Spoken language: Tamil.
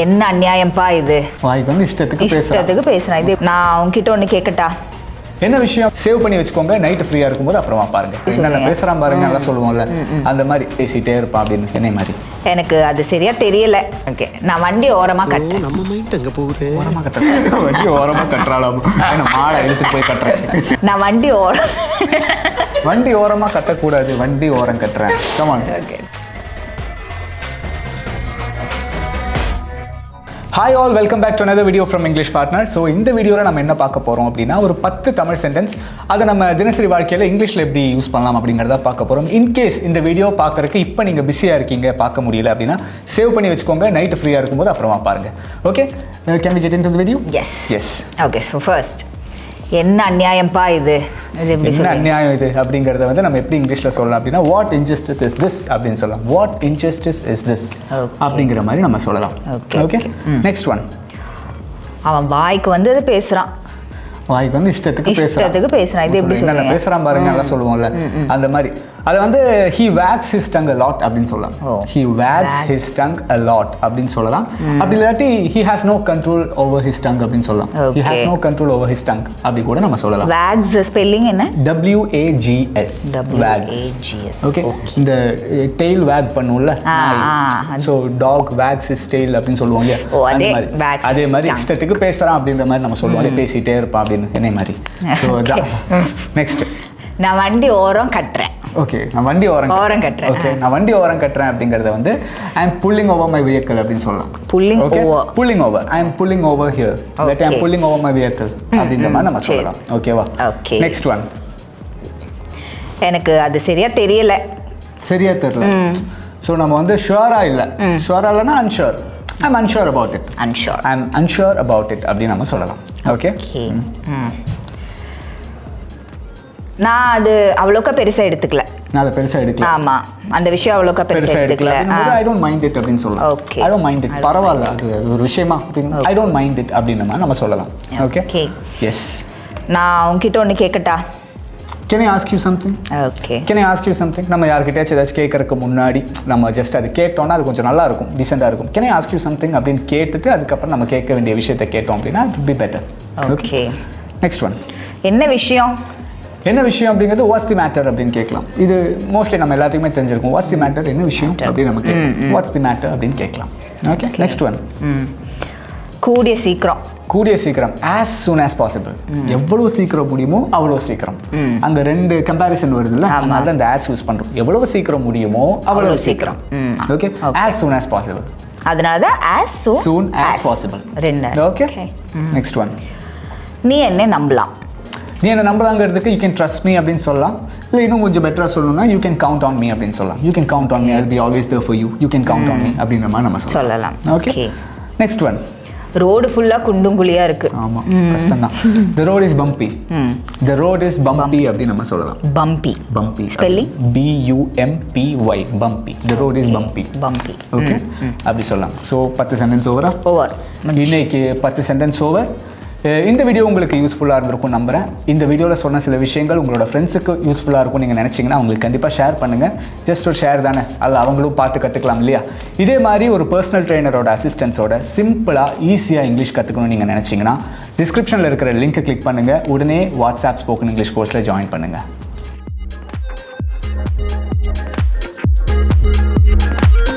என்ன அநியாயம்பா இது. வாய்க்கு வந்து இஷ்டத்துக்கு பேசுறேன். இது நான் உங்ககிட்ட ஒன்று கேட்கட்டா? என்ன விஷயம்? சேவ் பண்ணி வச்சுக்கோங்க. நைட்டு ஃப்ரீயா இருக்கும்போது அப்புறமா பாருங்க. என்ன பேசுறான் பாருங்க, நல்லா சொல்லுவோம்ல, அந்த மாதிரி பேசிட்டே இருப்பான் அப்படின்னு. என்ன மாதிரி எனக்கு அது சரியா தெரியல. ஓகே, நான் வண்டி ஓரமா கட்டுறேன். நம்ம மைண்ட் அங்க போகுது. ஓரமா கட்டுறேன். வண்டி ஓரமா கட்டுறாளாம். நான் மாடை எடுத்துட்டு போய் கட்டுறேன். நான் வண்டி ஓரமா கட்டக்கூடாது, வண்டி ஓரம் கட்டுறேன். Come on. Okay. Hi all, welcome back to another video from Englishpartner. So இந்த வீடியோவில் நம்ம என்ன பார்க்க போகிறோம் அப்படின்னா, ஒரு 10 தமிழ் சென்டென்ஸ் அதை நம்ம தினசரி வாழ்க்கையில் இங்கிலீஷில் எப்படி யூஸ் பண்ணலாம் அப்படிங்கிறத பார்க்க போகிறோம். இன்கேஸ் இந்த வீடியோ பார்க்குறதுக்கு இப்போ நீங்கள் பிஸியாக இருக்கீங்க, பார்க்க முடியல அப்படின்னா சேவ் பண்ணி வச்சுக்கோங்க. நைட்டு ஃப்ரீயாக இருக்கும்போது அப்புறமா பாருங்கள். Okay, can we get into the video? Yes. Okay, so first என்ன அநியாயம்பா இது. என்ன அநியாயம் இது அப்படிங்கிறத வந்து நம்ம எப்படி இங்கிலீஷில் சொல்லலாம் அப்படின்னா, வாட் இன்ஜஸ்டிஸ் இஸ் திஸ் அப்படின்னு சொல்லலாம். வாட் இன்ஜஸ்டிஸ் இஸ் திஸ் அப்படிங்கிற மாதிரி நம்ம சொல்லலாம். Okay, next one. அவன் வாய்க்கு வந்து அது பேசுறான். வாய்க்கு வந்து இஷ்டத்துக்கு பேசுறான். இது எப்படி சொல்லுங்க? பேசுறான் பாருங்க, நல்லா சொல்லுவோம்ல, அந்த மாதிரி. அதை வந்து he wags his tongue a lot அப்படின்னு சொல்லலாம். he wags his tongue a lot அப்படின்னு சொல்லலாம். அப்படி இல்லாட்டி he has no control over his tongue அப்படின்னு சொல்லலாம். he has no control over his tongue அப்படி கூட நம்ம சொல்லலாம். wags ஸ்பெல்லிங் என்ன? WAGS. wags. ஓகே, இந்த tail wag பண்ணும்ல, so dog wags his tail அப்படின்னு சொல்லுவோம் இல்லையா, அதே மாதிரி இஷ்டத்துக்கு பேசுறான் அப்படின்ற மாதிரி நம்ம சொல்லுவோம். பேசிட்டே இருப்பான் அப்படின்னு. என்ன மாதிரி. ஸோ நெக்ஸ்ட், நான் வண்டி ஓரம் கட்டுறேன். ஓகே, நான் வண்டி ஓரம் கட்டுறேன். ஓகே, நான் வண்டி ஓரம் கட்டுறேன் அப்படிங்கறத வந்து I am pulling over my vehicle அப்படின்னு சொல்லலாம். pulling over I am pulling over here. that I am pulling over my vehicle அப்படிங்கற மாதிரி நம்ம சொல்லலாம். ஓகேவா? Okay, next one. எனக்கு அது சரியா தெரியல. சோ நம்ம வந்து ஷூரா இல்லனா unsure. I am unsure about it. I am unsure about it அப்படி நம்ம சொல்லலாம். ஓகே, நான் அது அவ்வளோக்கா பெருசா எடுத்துக்கல. ஆமா, அந்த விஷயம் அவ்வளோக்கா பெருசா எடுத்துக்கல. I don't mind it அப்படின்னு சொல்லலாம். Okay, I don't mind it. பரவாயில்ல, அது ஒரு விஷயமா அப்படினா I don't mind it அப்படினா நம்ம சொல்லலாம். Okay, yes. நான் உன்கிட்ட ஒன்னு கேட்கட்டா? Can I ask you something? Okay. Can I ask you something? நம்ம யார்கிட்டயாச்சும் ஏதாச்சும் கேட்கறதுக்கு முன்னாடி நம்ம ஜஸ்ட் அது கேட்டோம்னா அது கொஞ்சம் நல்லா இருக்கும், டீசெண்டாக இருக்கும். Can I ask you something அப்படின்னு கேட்டுட்டு அதுக்கப்புறம் நம்ம கேட்க வேண்டிய விஷயத்தை கேட்டோம் அப்படின்னா it would be better. Okay. Next one. என்ன விஷயம் அப்படிங்கிறது what's the matter அப்படின்னு கேட்கலாம். இது மோஸ்ட்லி நம்ம எல்லாத்துக்குமே தெரிஞ்சிருக்கும். what's the matter, என்ன விஷயம் அப்படின்னு நம்ம கேட்கலாம். what's the matter அப்படின்னு கேட்கலாம். Okay, next one. கூடிய சீக்கிரம் as soon as possible. எவ்வளவு சீக்கிரம் முடியுமோ அவ்வளவு சீக்கிரம். அங்க ரெண்டு கம்பேரிசன் வருதுல்ல, அதனால தான் இந்த as யூஸ் பண்றோம். எவ்வளவு சீக்கிரம் முடியுமோ அவ்வளவு சீக்கிரம். Okay, as soon as possible. அதனால as soon as possible. ரெண்டு. Okay, next one. நீ என்ன நம்பலாங்கிறதுக்கு you can trust me அப்படின்னு சொல்லலாம். இல்லை இன்னும் கொஞ்சம் பெட்டரா சொல்லணும்னா you can count on me அப்படின்னு சொல்லலாம். you can count on me, I'll be always there for you. you can count on me அப்படின்ற மாதிரி நம்ம சொல்லலாம். Okay, next one. ரோடு ஃபுல்லா குண்டும் குழியா இருக்கு. ஆமா, கஷ்டம் தான். the road is bumpy. அப்படி நம்ம சொல்லலாம். bumpy spelling BUMPY. bumpy. the road is bumpy. Okay, அப்படி சொல்லலாம். So 10 sentence over. இன்னைக்கு 10 சென்டென்ஸ் ஓவர். இந்த வீடியோ உங்களுக்கு யூஸ்ஃபுல்லாக இருந்திருக்கும் நம்புகிறேன். இந்த வீடியோவில் சொன்ன சில விஷயங்கள் உங்களோட ஃப்ரெண்ட்ஸுக்கு யூஸ்ஃபுல்லாக இருக்கும் நீங்கள் நினச்சிங்கன்னா அவங்களுக்கு கண்டிப்பாக ஷேர் பண்ணுங்கள். ஜஸ்ட் ஒரு ஷேர் தானே, அதில் அவங்களும் பார்த்து கற்றுக்கலாம் இல்லையா? இதே மாதிரி ஒரு பர்சனல் ட்ரெயினரோட அசிஸ்டன்ஸோட சிம்பிளாக ஈஸியாக இங்கிலீஷ் கற்றுக்கணும்னு நீங்கள் நினச்சிங்கன்னா டிஸ்கிரிப்ஷனில் இருக்கிற லிங்க்கை கிளிக் பண்ணுங்கள். உடனே வாட்ஸ்அப் ஸ்போக்கன் இங்கிலீஷ் கோர்ஸில் ஜாயின் பண்ணுங்கள்.